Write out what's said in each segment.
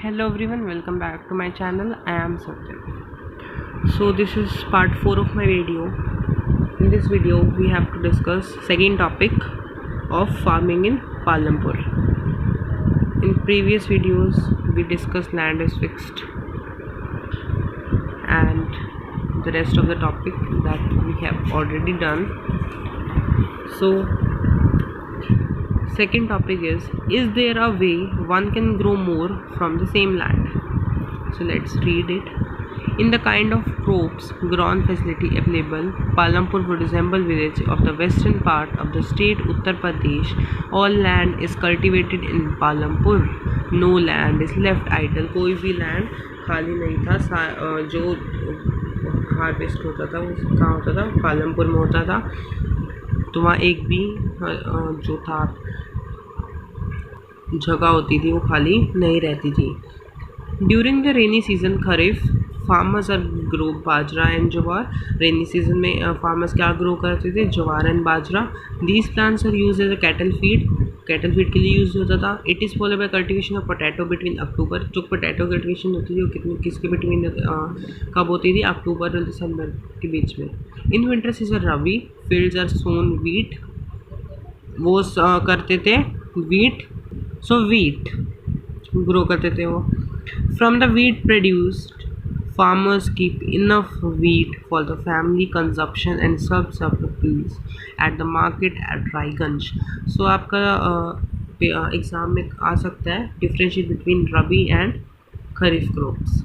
Hello everyone, welcome back to my channel. I am Satyam. So this is part 4 of my video. In this video we have to discuss second topic of farming in Palampur. In previous videos we discussed land is fixed and the rest of the topic that we have already done. So second topic is there a way one can grow more from the same land? So let's read it. In the kind of crops grown facility available, Palampur would resemble village of the western part of the state Uttar Pradesh. All land is cultivated in Palampur. No land is left idle. कोई भी land खाली नहीं था. जो harvest होता था वो कहाँ होता था? पालमपुर में होता था. तो वहाँ एक भी जो था जगह होती थी वो खाली नहीं रहती थी. During the rainy season kharif farmers are grow bajra and jowar. Rainy season में फार्मर्स क्या ग्रो करते थे? Jowar and bajra. These plants are use as a cattle feed के लिए यूज़ होता था. It is follow by cultivation of potato between October. जो potato cultivation होती थी वो किसके बिटवीन कब होती थी? अक्टूबर और दिसंबर के बीच में. In winter season rabi fields are sown wheat. वो करते थे वीट. सो वीट ग्रो करते थे वो. From the wheat produced farmers keep enough wheat for the family consumption and serve rupees at the market at Raiganj. So आपका exam में आ सकता है differentiate between rabi and kharif crops.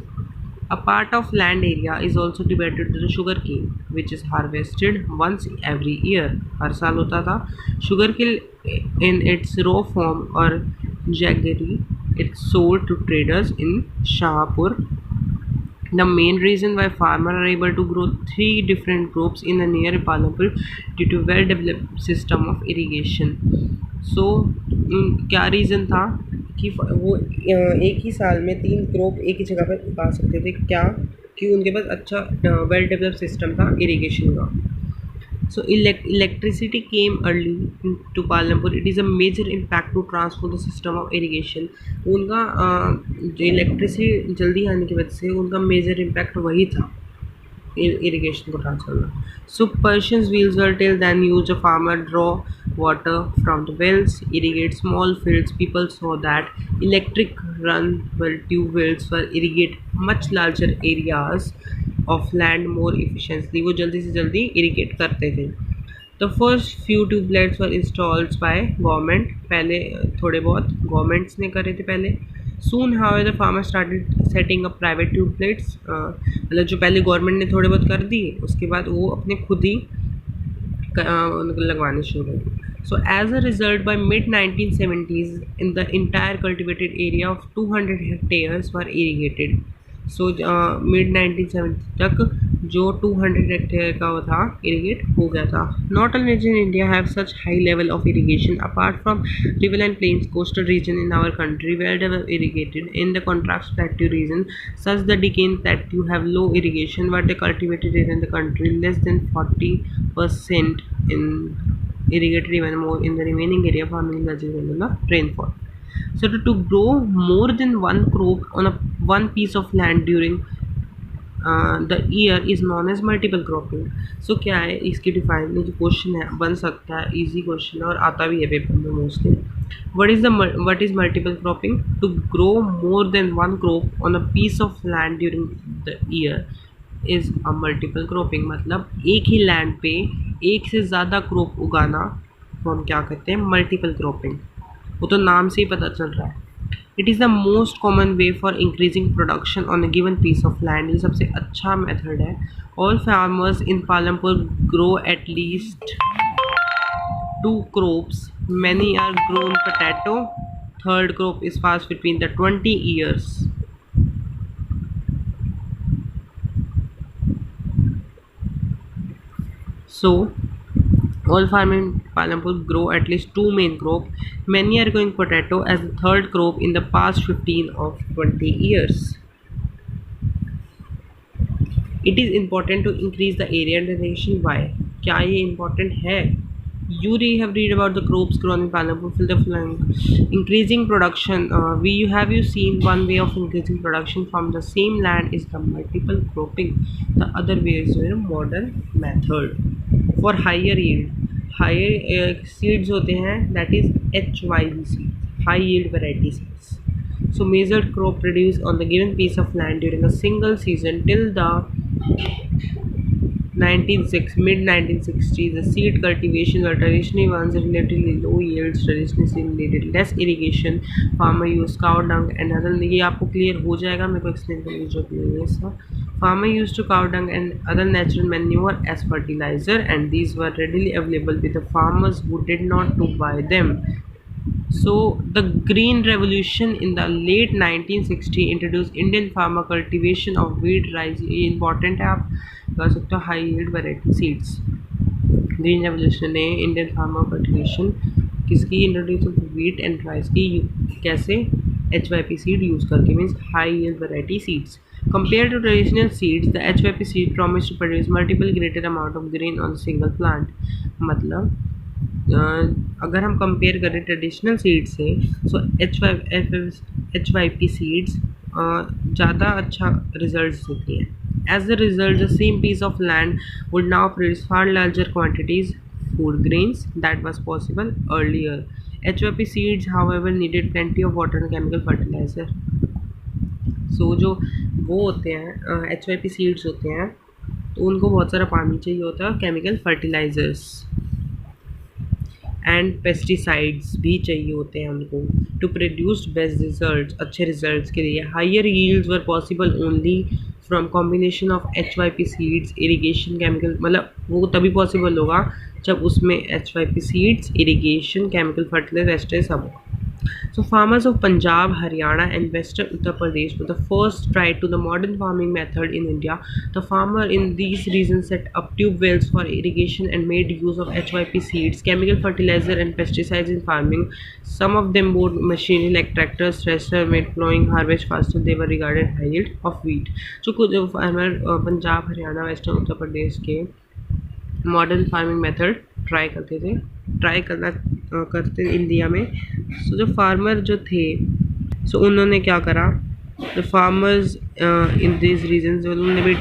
A part of land area is also devoted to the sugar cane which is harvested once every year. हर साल होता था. Sugar cane in its raw form or jaggery it's sold to traders in Shahpur. The main reason why farmers are able to grow 3 different crops in the near Palampur due to well developed system of irrigation. So क्या reason था कि वो एक ही साल में 3 crop एक ही जगह पर उगा सकते थे? क्या कि उनके पास अच्छा वेल डेवलप्ड सिस्टम था इरिगेशन का. So electricity came early to Palampur. It is a major impact to transform the system of irrigation. उनका जो इलेक्ट्रिसिटी जल्दी आने की वजह से उनका मेजर इम्पैक्ट वही था इरिगेशन को ट्रांसफर करना. So Persians wheels were till then used a farmer draw water from the wells, irrigate small fields. People saw that electric run well tube wells were irrigate much larger areas of land more efficiently. वो जल्दी से जल्दी irrigate करते थे. The first few ट्यूबलेट्स were installed by government. पहले थोड़े बहुत governments ने करे थे पहले. Soon however the farmers started setting up private ट्यूबलेट्स. मतलब जो पहले गवर्नमेंट ने थोड़े बहुत कर दिए उसके बाद वो अपने खुद ही लगवाने शुरू कर दिए. So as a result by mid 1970s in the entire cultivated area of 200 hectares were irrigated. So mid 1970 तक जो 200 हेक्टेयर का था इरीगेट हो गया था. Not all region in India have such high level of irrigation apart from river and plains. Coastal region in our country well develop irrigated. In the contrast plateau region such the Deccan plateau have low irrigation but the cultivated area in the country less than 40% in irrigated, even more in the remaining area farming largely on the rainfall. So to grow more than one crop on one piece of land during the year is known as multiple cropping. So क्या है इसकी define जो question है बन सकता है, easy question है और आता भी है पेपर में mostly. what is multiple cropping? To grow more than one crop on a piece of land during the year is a multiple cropping. मतलब एक ही लैंड पे एक से ज़्यादा क्रॉप उगाना तो हम क्या कहते हैं? Multiple cropping. वो तो नाम से ही पता चल रहा है. It is the most common way for increasing production on a given piece of land. ये सबसे अच्छा मेथड है. All farmers in Palampur grow at least 2 crops. Many are grown potato. Third crop is pass between the 20 years. So all farmers in Palampur grow at least 2 main crops. Many are growing potato as the third crop in the past 15 or 20 years. It is important to increase the area and irrigation. Why? क्या ये important है? You have read about the crops grown in Palampur, fill the blank. Increasing production. Have you seen one way of increasing production from the same land is the multiple cropping. The other way is a modern method for higher yield. Higher seeds होते हैं, that is HYV seeds, high yield variety seeds. So measured crop produced on the given piece of land during a single season till the mid 1960s, the seed cultivation were traditionally ones relatively low yields, traditionally needed less irrigation. Farmer used cow dung and other. ये आपको clear हो जाएगा, मेरे को explain करने की जरूरत नहीं है इसका. Farmer used to cow dung and other natural manure as fertilizer, and these were readily available with the farmers who did not to buy them. So the Green Revolution in the late 1960 introduced Indian farmer cultivation of wheat, rice. ये important है, आप कर सकते हो high yield variety seeds. Green Revolution ने Indian farmer cultivation किसकी introduce of wheat and rice की, कैसे HYP seed use करके, means high yield variety seeds. Compared to traditional seeds, the HYP seed promised to produce multiple greater amount of grain on a single plant. मतलब अगर हम compare करें traditional seed से, सो HYP seeds ज़्यादा अच्छा result देती हैं. As the result the same piece of land would now produce far larger quantities food grains that was possible earlier. HYP seeds however needed plenty of water and chemical fertilizer. So जो वो होते हैं HYP seeds होते हैं, तो उनको बहुत सारा पानी चाहिए होता है, केमिकल फर्टिलाइजर्स एंड पेस्टिसाइड्स भी चाहिए होते हैं उनको टू प्रोड्यूस बेस्ट रिजल्ट्स, अच्छे रिजल्ट्स के लिए. Higher yields were possible only from combination of HYP seeds, irrigation, chemical. मतलब वो तभी पॉसिबल होगा जब उसमें HYP seeds, irrigation, chemical fertiliser सब हो. So farmers of Punjab, Haryana and western Uttar Pradesh were the first try to the modern farming method in India. The farmer in these regions set up tube wells for irrigation and made use of HYP seeds, chemical fertilizer and pesticides in farming. Some of them bought machinery like tractors, thresher, made plowing, harvest faster. They were regarded high yield of wheat. So कुछ farmer Punjab, Haryana, western Uttar Pradesh के modern farming method try करते India में. सो जो farmer जो थे, सो उन्होंने क्या करा, the farmers in this regions उन्होंने भी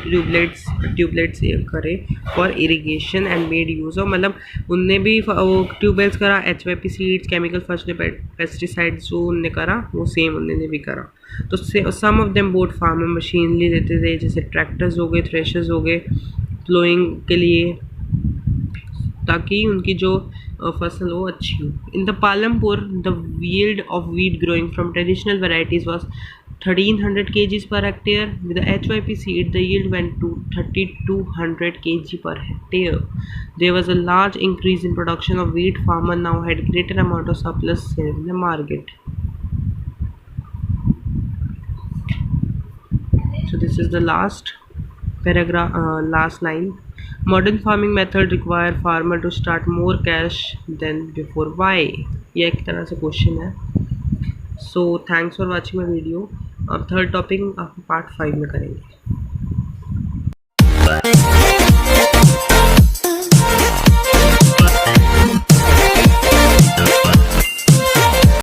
ट्यूबलेट्स करे for irrigation and made use of. मतलब उनने भी वो ट्यूबवेल्स करा, HYP सीड्स, केमिकल पेस्टिसाइड्स जो उनने करा वो सेम उन्होंने भी करा. तो some of them bought farmer machinery देते थे, जैसे ट्रैक्टर्स हो गए, थ्रेशर्स हो गए प्लोइंग के लिए, ताकि उनकी जो फसल हो अच्छी हो. In the Palampur the yield of wheat growing from traditional varieties was 1300 kg per hectare. With the HYP seed the yield went to 3200 kg per hectare. There was a large increase in production of wheat. Farmer now had greater amount of surplus in the market. So this is the last paragraph, last line. Modern farming method require farmer to start more cash than before. Why? ये एक तरह से question है. So thanks for watching my video. अब third topic आप part 5 में करेंगे.